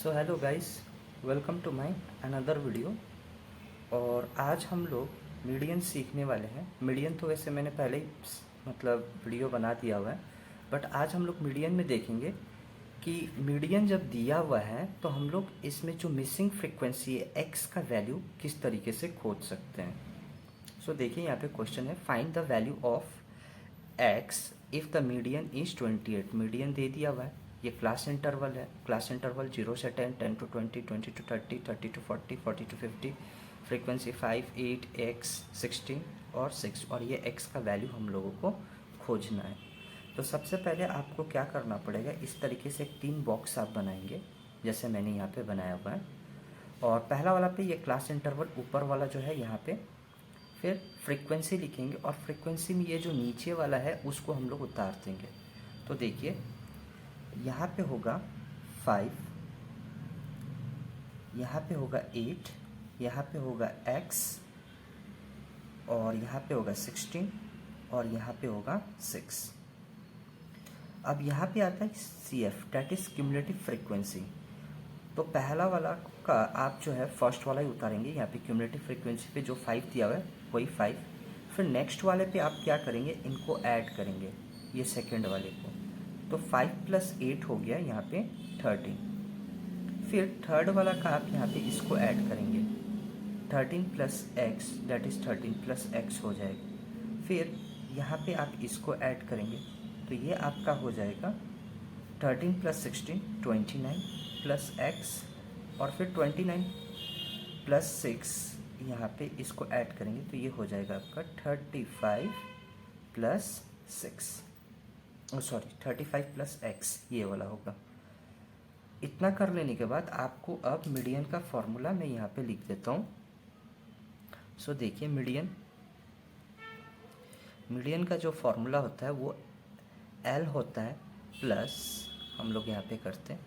So hello guys, welcome to my another video. और आज हम लोग मीडियन सीखने वाले हैं। मीडियन तो वैसे मैंने पहले ही मतलब वीडियो बना दिया हुआ है, बट आज हम लोग मीडियन में देखेंगे कि मीडियन जब दिया हुआ है तो हम लोग इसमें जो मिसिंग फ्रीक्वेंसी है एक्स का वैल्यू किस तरीके से खोज सकते हैं। सो देखिए यहाँ पे क्वेश्चन है, find the value of x if the median is 28। Median दे दिया हुआ है, ये क्लास इंटरवल है। क्लास इंटरवल 0 से 10, 10 to 20, 20 to 30, 30 to 40, 40 to 50, frequency 5, 8, x 16 और 6, और ये x का वैल्यू हम लोगों को खोजना है। तो सबसे पहले आपको क्या करना पड़ेगा, इस तरीके से 3 बॉक्स आप बनाएंगे जैसे मैंने यहाँ पे बनाया हुआ है। और पहला वाला पे ये क्लास इंटरवल ऊपर वाला जो है यहाँ पे, फिर फ्रीक्वेंसी लिखेंगे और फ्रीक्वेंसी में ये जो नीचे वाला है उसको हम लोग उतार देंगे। तो देखिए यहाँ पे होगा 5, यहाँ पे होगा 8, यहाँ पे होगा x, और यहाँ पे होगा 16, और यहाँ पे होगा 6। अब यहाँ पे आता है CF, that is cumulative frequency. तो पहला वाला का आप जो है फर्स्ट वाला ही उतारेंगे। यहाँ पे क्यूमुलेटिव फ्रीक्वेंसी पे जो 5 दिया हुआ है वही 5। फिर नेक्स्ट वाले पे आप क्या करेंगे, इनको ऐड करेंगे ये सेकंड वाले को। तो 5 + 8 हो गया यहाँ पे 13। फिर थर्ड वाला का आप यहाँ पे इसको ऐड करेंगे, 13 + x, दैट इज़ 13 + x हो जाएगा। फिर यहाँ पे आप इसको ऐड करेंगे तो ये आपका हो जाएगा 13 + 16 29 + x, और फिर 29 + 6 यहाँ पे इसको ऐड करेंगे तो ये हो जाएगा आपका 35 + 6, सॉरी 35 + x, ये वाला होगा। इतना कर लेने के बाद आपको अब मीडियन का फॉर्मूला मैं यहाँ पे लिख देता हूँ। सो देखिए मीडियन का जो फॉर्मूला होता है वो L होता है प्लस, हम लोग यहाँ पे करते हैं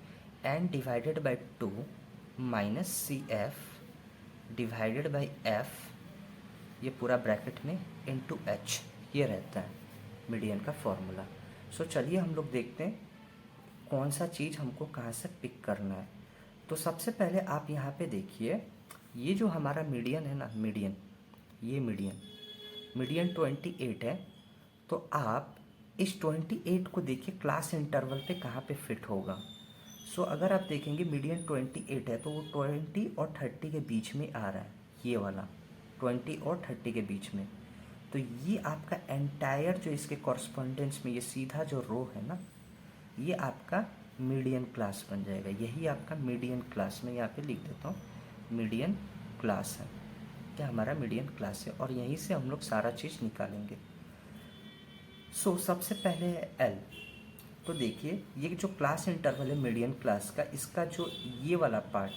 n divided by 2 minus CF divided by F, ये पूरा ब्रैकेट में इनटू H, ये रहता है मीडियन का फॉर्मूला। सो चलिए हम लोग देखते हैं कौन सा चीज़ हमको कहाँ से पिक करना है। तो सबसे पहले आप यहाँ पे देखिए, ये जो हमारा मीडियन है ना, ये मीडियन 28 है। तो आप इस 28 को देखिए क्लास इंटरवल पे कहाँ पे फिट होगा। सो अगर आप देखेंगे मीडियन 28 है तो वो 20 और 30 के बीच में आ रहा है, ये वाला 20 और 30 के बीच में। तो ये आपका एंटायर जो इसके कॉरस्पॉन्डेंस में ये सीधा जो रो है ना, ये आपका मीडियन क्लास बन जाएगा। यही आपका मीडियन क्लास, मैं यहाँ पे लिख देता हूँ मीडियन क्लास है, क्या हमारा मीडियन क्लास है, और यहीं से हम लोग सारा चीज़ निकालेंगे। सो सबसे पहले है L। तो देखिए ये जो क्लास इंटरवल है मीडियन क्लास का, इसका जो ये वाला पार्ट,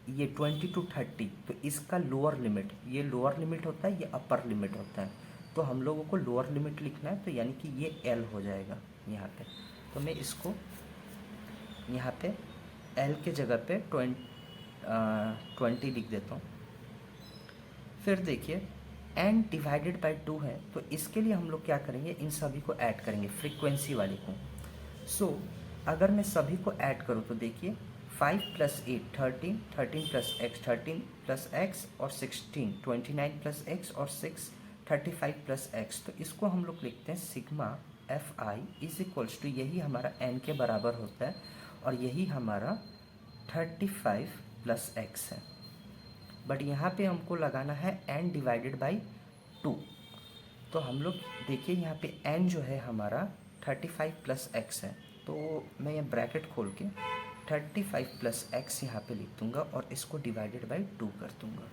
ये 20 to 30, तो इसका लोअर लिमिट, ये लोअर लिमिट होता है, ये अपर लिमिट होता है। तो हम लोगों को लोअर लिमिट लिखना है, तो यानी कि ये L हो जाएगा यहाँ पे। तो मैं इसको यहाँ पे L के जगह पे 20 लिख देता हूँ। फिर देखिए n डिवाइडेड बाई 2 है, तो इसके लिए हम लोग क्या करेंगे, इन सभी को ऐड करेंगे फ्रीक्वेंसी वाले को। सो अगर मैं सभी को ऐड करूँ तो देखिए 5 + 8 13, 13 + x 13 + x, और 16 29 + x, और 6 35 + x। तो इसको हम लोग लिखते हैं sigma fi is equals to, यही हमारा n के बराबर होता है, और यही हमारा 35 + x है। बट यहाँ पे हमको लगाना है n डिवाइडेड बाई 2। तो हम लोग देखिए यहाँ पे n जो है हमारा 35 + x है, तो मैं ये ब्रैकेट खोल के 35 + x यहाँ पे लिख दूँगा और इसको डिवाइडेड बाई 2 कर दूँगा।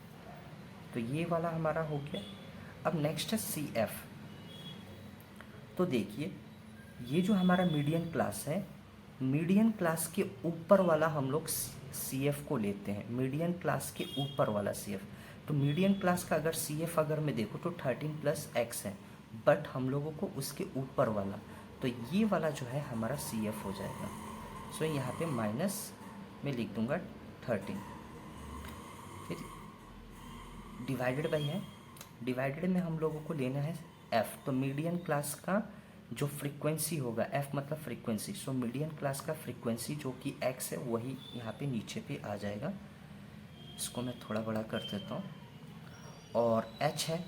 तो ये वाला हमारा हो गया। अब नेक्स्ट है CF। तो देखिए ये जो हमारा मीडियन क्लास है, मीडियन क्लास के ऊपर वाला हम लोग CF को लेते हैं, मीडियन क्लास के ऊपर वाला CF। तो मीडियन क्लास का अगर CF अगर मैं देखूँ तो 13 + x है, बट हम लोगों को उसके ऊपर वाला, तो ये वाला जो है हमारा CF हो जाएगा। सो यहाँ पे माइनस में लिख दूँगा 13, फिर डिवाइडेड बाई है, डिवाइडेड में हम लोगों को लेना है F। तो मीडियन क्लास का जो फ्रीक्वेंसी होगा, एफ मतलब फ्रीक्वेंसी, सो मीडियन क्लास का फ्रीक्वेंसी जो कि एक्स है वही यहाँ पे नीचे पे आ जाएगा। इसको मैं थोड़ा बड़ा कर देता हूँ। और एच है,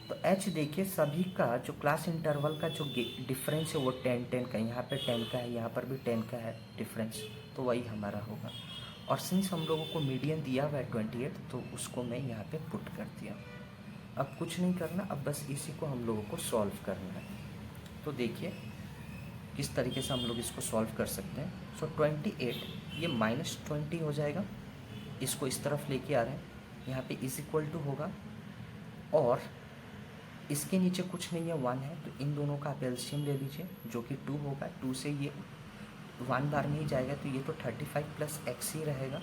तो एच देखिए सभी का जो क्लास इंटरवल का जो डिफरेंस है वो 10 का, यहाँ पे 10 का है, यहाँ पर भी 10 का है डिफरेंस, तो वही हमारा होगा। और सिंस हम लोगों को मीडियन दिया हुआ है 28, तो उसको मैं यहाँ पे पुट कर दिया। अब कुछ नहीं करना, अब बस इसी को हम लोगों को सॉल्व करना है। तो देखिए किस तरीके से हम लोग इसको सॉल्व कर सकते हैं। सो 28 ये -20 हो जाएगा, इसको इस तरफ लेके आ रहे हैं, यहाँ पे इज इक्वल टू होगा, और इसके नीचे कुछ नहीं है, 1 है, तो इन दोनों का आप एलसीएम ले लीजिए जो कि 2 होगा। 2 से ये 1 बार में ही जाएगा, तो ये तो 35 प्लस एक्स ही रहेगा।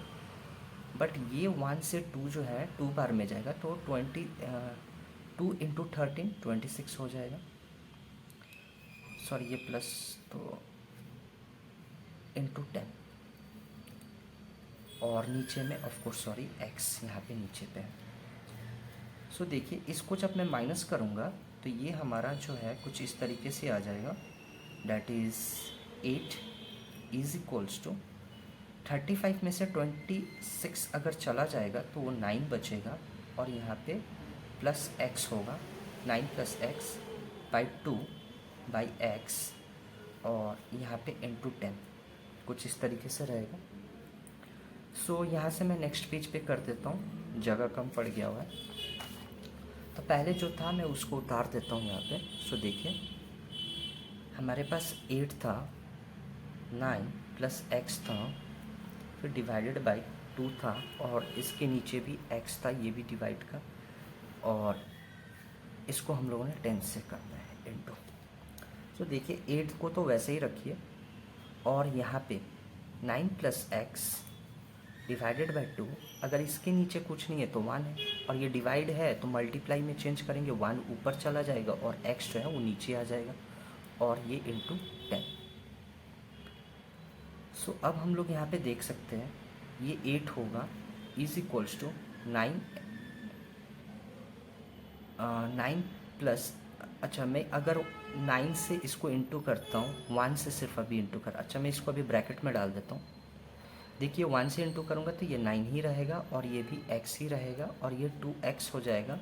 बट ये 1 से 2 जो है 2 बार में जाएगा, तो 2 इंटू 13 26 हो जाएगा। सॉरी ये प्लस, तो इंटू 10, और नीचे में ऑफकोर्स सॉरी एक्स यहाँ पे नीचे पे है। सो देखिए इसको जब मैं माइनस करूँगा तो ये हमारा जो है कुछ इस तरीके से आ जाएगा, that is 8 is equals to 35 में से 26 अगर चला जाएगा तो वो 9 बचेगा, और यहाँ पे प्लस एक्स होगा, 9 plus x by 2 by x, और यहाँ पे इंटू 10, कुछ इस तरीके से रहेगा। सो यहाँ से मैं नेक्स्ट पेज पे कर देता हूँ, जगह कम पड़ गया हुआ है, तो पहले जो था मैं उसको उतार देता हूँ यहाँ पे। सो देखिए हमारे पास 8 था, 9 प्लस एक्स था, फिर डिवाइडेड बाई 2 था, और इसके नीचे भी एक्स था, ये भी डिवाइड का, और इसको हम लोगों ने 10 से करना है इंटू। तो देखिए 8 को तो वैसे ही रखिए, और यहाँ पे 9 प्लस एक्स डिवाइडेड बाई 2, अगर इसके नीचे कुछ नहीं है तो 1 है, और ये डिवाइड है तो मल्टीप्लाई में चेंज करेंगे, 1 ऊपर चला जाएगा और x जो है वो नीचे आ जाएगा, और ये इंटू 10। सो अब हम लोग यहाँ पे देख सकते हैं ये 8 होगा इज इक्वल्स टू 9 प्लस, अच्छा मैं अगर 9 से इसको इंटू करता हूँ, 1 से सिर्फ अभी इंटू कर, अच्छा मैं इसको अभी ब्रैकेट में डाल देता हूँ। देखिए 1 से इंटू करूँगा तो ये 9 ही रहेगा, और ये भी x ही रहेगा, और ये 2x हो जाएगा,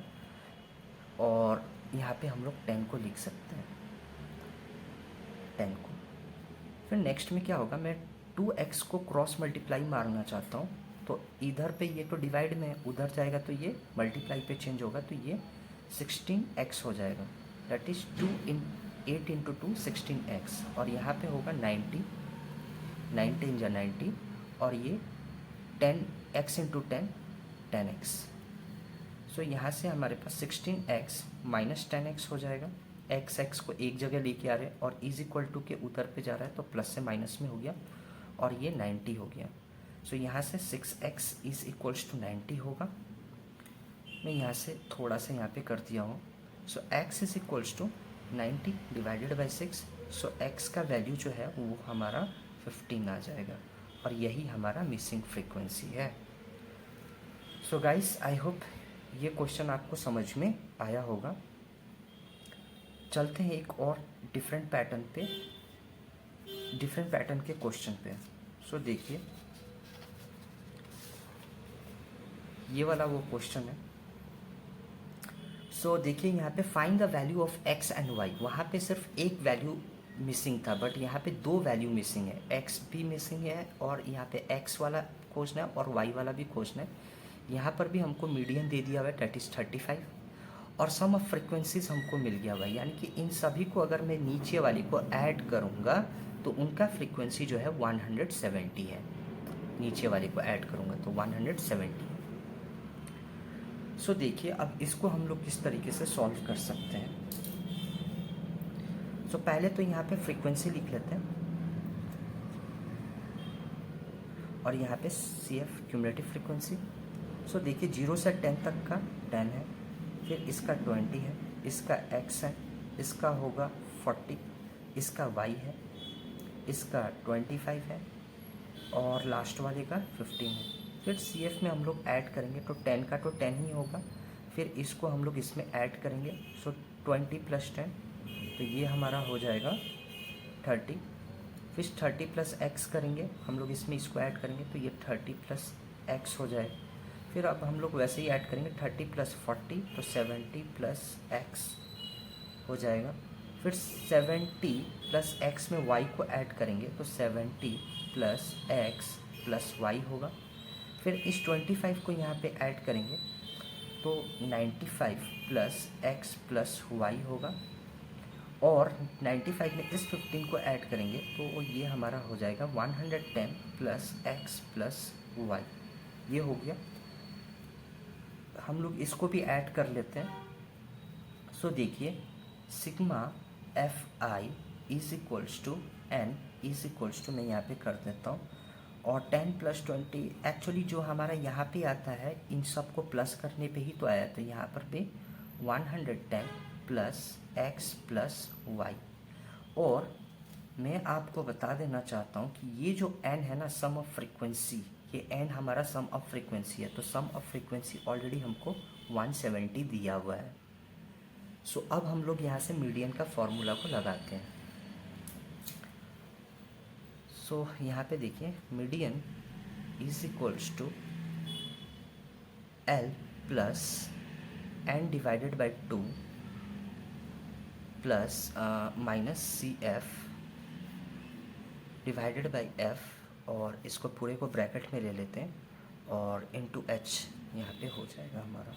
और यहाँ पे हम लोग 10 को लिख सकते हैं, 10 को। फिर नेक्स्ट में क्या होगा, मैं 2x को क्रॉस मल्टीप्लाई मारना चाहता हूँ, तो इधर पे ये तो डिवाइड में है, उधर जाएगा तो ये मल्टीप्लाई पे चेंज होगा, तो ये 16x हो जाएगा, दैट इज़ 8 इंटू 2 16x, और यहाँ पे होगा 90, 19 या 90, और ये 10x इंटू 10 10x। सो यहाँ से हमारे पास 16x माइनस 10x हो जाएगा, x को एक जगह लेके आ रहे हैं, और इज इक्वल टू के उधर पे जा रहा है तो प्लस से माइनस में हो गया, और ये 90 हो गया। सो यहाँ से 6x इज इक्वल्स टू 90 होगा, मैं यहाँ से थोड़ा सा यहाँ पे कर दिया हूँ। So x is equals to 90 divided by 6, so x का वैल्यू जो है वो हमारा 15 आ जाएगा, और यही हमारा मिसिंग फ्रीक्वेंसी है। सो गाइस आई होप ये क्वेश्चन आपको समझ में आया होगा। चलते हैं एक और डिफरेंट पैटर्न के क्वेश्चन पे। सो देखिए ये वाला वो क्वेश्चन है। सो देखिए यहाँ पे find the value of x and y, वहाँ पे सिर्फ एक वैल्यू मिसिंग था, बट यहाँ पे 2 वैल्यू मिसिंग है, x भी मिसिंग है, और यहाँ पे x वाला खोजना है और y वाला भी खोजना है। यहाँ पर भी हमको मीडियन दे दिया हुआ है, डेट इज़ 35, और सम ऑफ फ्रिक्वेंसीज हमको मिल गया हुआ है, यानी कि इन सभी को अगर मैं नीचे वाली को ऐड करूँगा तो उनका फ्रिक्वेंसी जो है 170 है, नीचे वाले को ऐड करूँगा तो 170। सो देखिए अब इसको हम लोग किस तरीके से सॉल्व कर सकते हैं। सो पहले तो यहाँ पे फ्रीक्वेंसी लिख लेते हैं, और यहाँ पे CF क्यूमुलेटिव फ्रीक्वेंसी। सो देखिए 0 से 10 तक का 10 है, फिर इसका 20 है, इसका x है, इसका होगा 40, इसका y है, इसका 25 है, और लास्ट वाले का 15 है। फिर CF में हम लोग ऐड करेंगे तो 10 का तो 10 ही होगा, फिर इसको हम लोग इसमें ऐड करेंगे, सो 20 प्लस 10 तो ये हमारा हो जाएगा 30। फिर 30 प्लस एक्स करेंगे हम लोग, इसमें इसको ऐड करेंगे तो ये 30 प्लस एक्स हो जाए। फिर अब हम लोग वैसे ही ऐड करेंगे 30 प्लस 40 तो 70 प्लस एक्स हो जाएगा। फिर 70 प्लस एक्स में वाई को ऐड करेंगे तो 70 प्लस एक्स प्लस वाई होगा। फिर इस 25 को यहाँ पे ऐड करेंगे तो 95 प्लस एक्स प्लस वाई होगा। और 95 में इस 15 को ऐड करेंगे तो ये हमारा हो जाएगा 110 प्लस एक्स प्लस वाई। ये हो गया। हम लोग इसको भी ऐड कर लेते हैं। सो देखिए sigma f i is equals to n is equals to, मैं यहाँ पे कर देता हूँ, और 10 प्लस 20 एक्चुअली जो हमारा यहाँ पे आता है इन सबको प्लस करने पे ही तो आया, तो यहाँ पर भी 110 प्लस एक्स प्लस वाई। और मैं आपको बता देना चाहता हूँ कि ये जो n है ना, सम ऑफ फ्रीक्वेंसी, ये n हमारा सम ऑफ फ्रीक्वेंसी है, तो सम ऑफ फ्रीक्वेंसी ऑलरेडी हमको 170 दिया हुआ है। सो अब हम लोग यहाँ से मीडियन का फॉर्मूला को लगाते हैं। सो यहाँ पे देखिए median is equals to L plus n divided by 2 plus minus c f divided by f, और इसको पूरे को ब्रैकेट में ले लेते हैं और इनटू एच यहाँ पे हो जाएगा हमारा।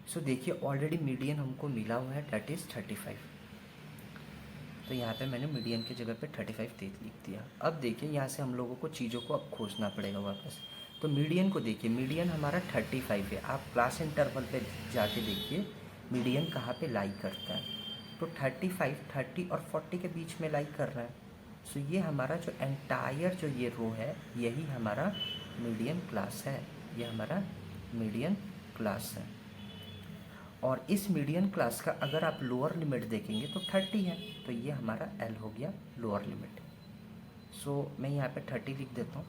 सो देखिए ऑलरेडी मीडियन हमको मिला हुआ है, दैट इज़ 35। तो यहाँ पे मैंने मीडियन की जगह पे 35 लिख दिया। अब देखिए यहाँ से हम लोगों को चीज़ों को अब खोजना पड़ेगा वापस। तो मीडियन को देखिए, मीडियन हमारा 35 है। आप क्लास इंटरवल पे जाके देखिए मीडियन कहाँ पे लाई करता है। तो 35, 30 और 40 के बीच में लाई कर रहा है। सो ये हमारा जो एंटायर जो ये रो है यही हमारा मीडियन क्लास है, ये हमारा मीडियन क्लास है। और इस मीडियन क्लास का अगर आप लोअर लिमिट देखेंगे तो 30 है, तो ये हमारा L हो गया लोअर लिमिट। सो मैं यहाँ पे 30 लिख देता हूँ।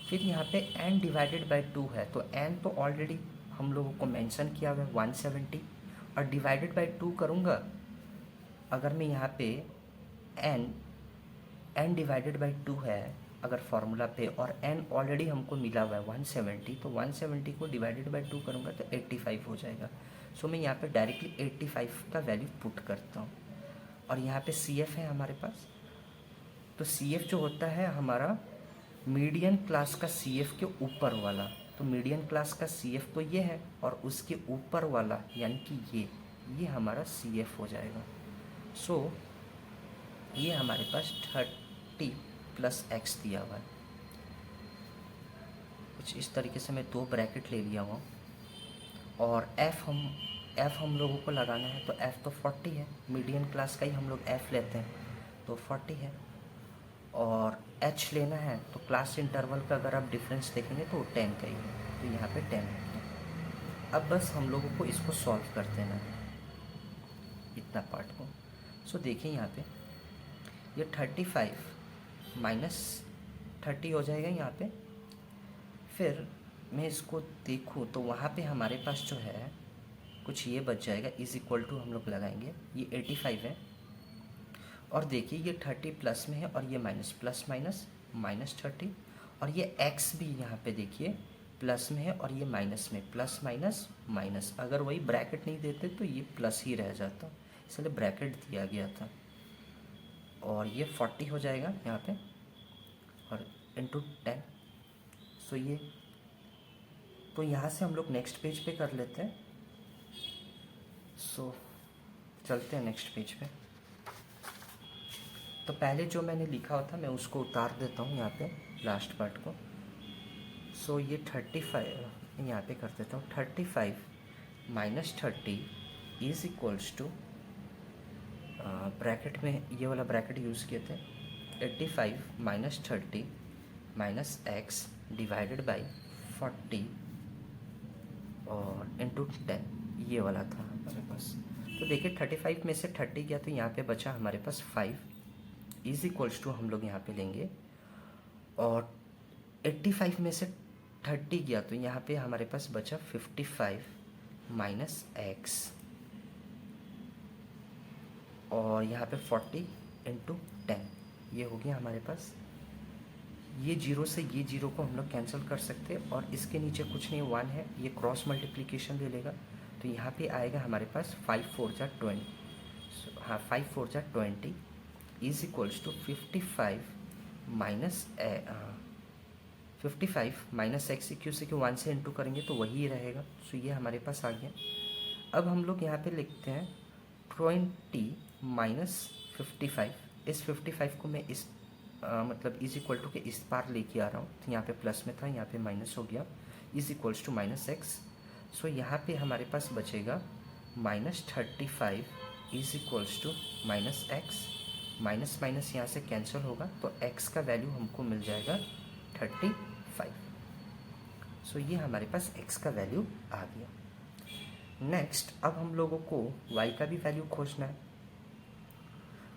फिर यहाँ पे n डिवाइडेड बाई 2 है, तो n तो ऑलरेडी हम लोगों को मेंशन किया हुआ है 170, और डिवाइडेड बाई 2 करूँगा अगर मैं यहाँ पे n डिवाइडेड बाई 2 है अगर फॉर्मूला पे, और n ऑलरेडी हमको मिला हुआ है 170, तो 170 को डिवाइडेड बाई 2 करूँगा तो 85 हो जाएगा। सो मैं यहाँ पे डायरेक्टली 85 का वैल्यू पुट करता हूँ। और यहाँ पे CF है हमारे पास, तो CF जो होता है हमारा मीडियन क्लास का CF के ऊपर वाला, तो मीडियन क्लास का CF तो ये है, और उसके ऊपर वाला यानी कि ये हमारा CF हो जाएगा। सो ये हमारे पास 30 प्लस एक्स दिया हुआ है। कुछ इस तरीके से मैं 2 ब्रैकेट ले लिया हुआ, और F हम लोगों को लगाना है, तो F तो 40 है, मीडियन क्लास का ही हम लोग F लेते हैं तो 40 है। और H लेना है तो क्लास इंटरवल का अगर आप डिफरेंस देखेंगे तो 10 का ही है, तो यहाँ पे 10 है। अब बस हम लोगों को इसको सॉल्व कर देना है इतना पार्ट को। सो देखिए यहाँ पे ये 35 माइनस 30 हो जाएगा यहाँ पे। फिर मैं इसको देखूँ तो वहाँ पे हमारे पास जो है कुछ ये बच जाएगा, इज़ इक्वल टू हम लोग लगाएंगे, ये 85 है, और देखिए ये 30 प्लस में है और ये माइनस, प्लस माइनस माइनस 30, और ये x भी यहाँ पे देखिए प्लस में है और ये माइनस में, प्लस माइनस माइनस। अगर वही ब्रैकेट नहीं देते तो ये प्लस ही रह जाता, इसलिए ब्रैकेट दिया गया था। और ये 40 हो जाएगा यहाँ पे, और इंटू 10। सो ये तो यहाँ से हम लोग नेक्स्ट पेज पे कर लेते हैं। सो चलते हैं नेक्स्ट पेज पे। तो पहले जो मैंने लिखा हुआ था मैं उसको उतार देता हूँ यहाँ पे लास्ट पार्ट को। सो ये 35 यहाँ पे कर देता हूँ, 35 minus 30 is equals to, bracket में ये वाला ब्रैकेट यूज़ किए थे, 85 minus 30 minus x divided by 40 और इंटू 10, ये वाला था हमारे पास। तो देखिए 35 में से 30 गया तो यहाँ पे बचा हमारे पास 5 इज इक्वल्स टू हम लोग यहाँ पे लेंगे, और 85 में से 30 गया तो यहाँ पे हमारे पास बचा 55 माइनस एक्स और यहाँ पे 40 इंटू 10 ये हो गया हमारे पास। ये जीरो से ये जीरो को हम लोग कैंसिल कर सकते हैं और इसके नीचे कुछ नहीं 1 है, ये क्रॉस मल्टीप्लिकेशन ले लेगा तो यहाँ पे आएगा हमारे पास 5 4 जा 20। हाँ 5 4 जा 20 is equals to 55 minus x क्यू से क्यों 1 से इंटू करेंगे तो वही रहेगा। सो ये हमारे पास आ गया। अब हम लोग यहाँ पे लिखते हैं 20 माइनस 55। इस 55 को मैं इस मतलब इज इक्वल टू के इस पार लेके आ रहा हूँ, तो यहाँ पे प्लस में था, यहाँ पे माइनस हो गया, is equals to minus x. So यहाँ पे हमारे पास बचेगा -35 is equals to minus x. Minus minus यहाँ से कैंसिल होगा तो एक्स का वैल्यू हमको मिल जाएगा 35। सो ये हमारे पास एक्स का वैल्यू आ गया। नेक्स्ट अब हम लोगों को वाई का भी वैल्यू खोजना है।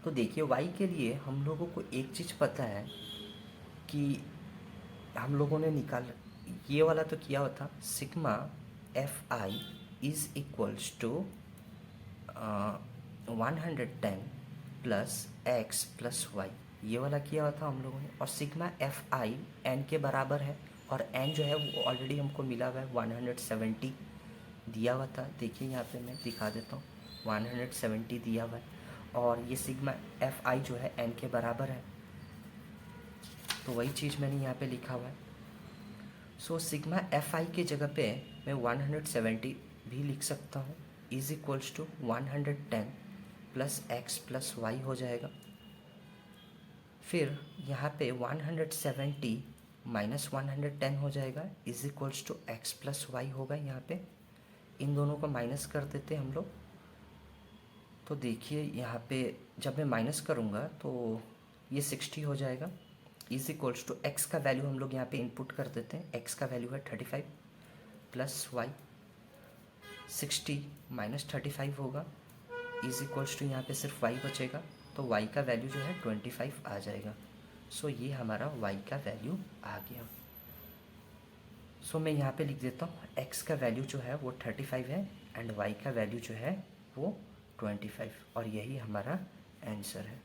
तो देखिए y के लिए हम लोगों को एक चीज़ पता है कि हम लोगों ने निकाल ये वाला तो किया हुआ था, sigma f i is equals to 110 plus x plus y, ये वाला किया हुआ था हम लोगों ने। और सिग्मा एफ आई एन के बराबर है और एन जो है वो ऑलरेडी हमको मिला हुआ है 170 दिया हुआ था। देखिए यहाँ पे मैं दिखा देता हूँ, 170 दिया हुआ है और ये सिग्मा एफ आई जो है एन के बराबर है, तो वही चीज़ मैंने यहाँ पे लिखा हुआ है। सो सिग्मा एफ आई के जगह पे मैं 170 भी लिख सकता हूँ, is equals to 110 plus x plus y हो जाएगा। फिर यहाँ पे 170 माइनस 110 हो जाएगा, is equals to x plus y होगा। यहाँ पे इन दोनों को माइनस कर देते हम लोग। तो देखिए यहाँ पे जब मैं माइनस करूँगा तो ये 60 हो जाएगा, इज इक्वल्स टू एक्स का वैल्यू हम लोग यहाँ पे इनपुट कर देते हैं। एक्स का वैल्यू है 35 प्लस वाई, 60 माइनस 35 होगा, इज इक्वल्स टू यहाँ पे सिर्फ वाई बचेगा तो वाई का वैल्यू जो है 25 आ जाएगा। सो ये हमारा वाई का वैल्यू आ गया। सो मैं यहाँ पे लिख देता हूँ एक्स का वैल्यू जो है वो 35 है एंड वाई का वैल्यू जो है वो 25 और यही हमारा आंसर है।